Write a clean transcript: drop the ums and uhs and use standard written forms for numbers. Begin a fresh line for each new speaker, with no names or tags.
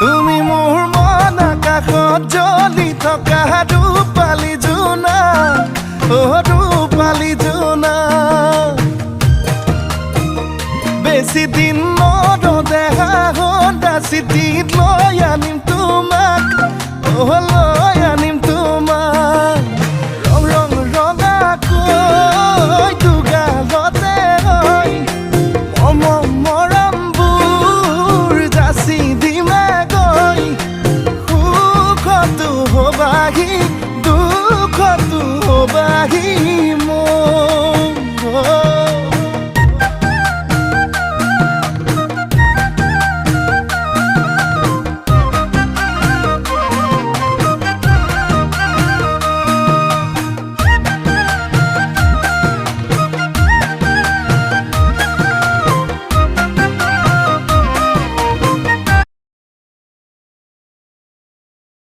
তুমি মোৰ মন আকাশত জ্বলি থকা ৰূপালী জোনা, ৰূপালী জোনা। বেছি দিন নৰদেহা চিঠিত লৈ আনিম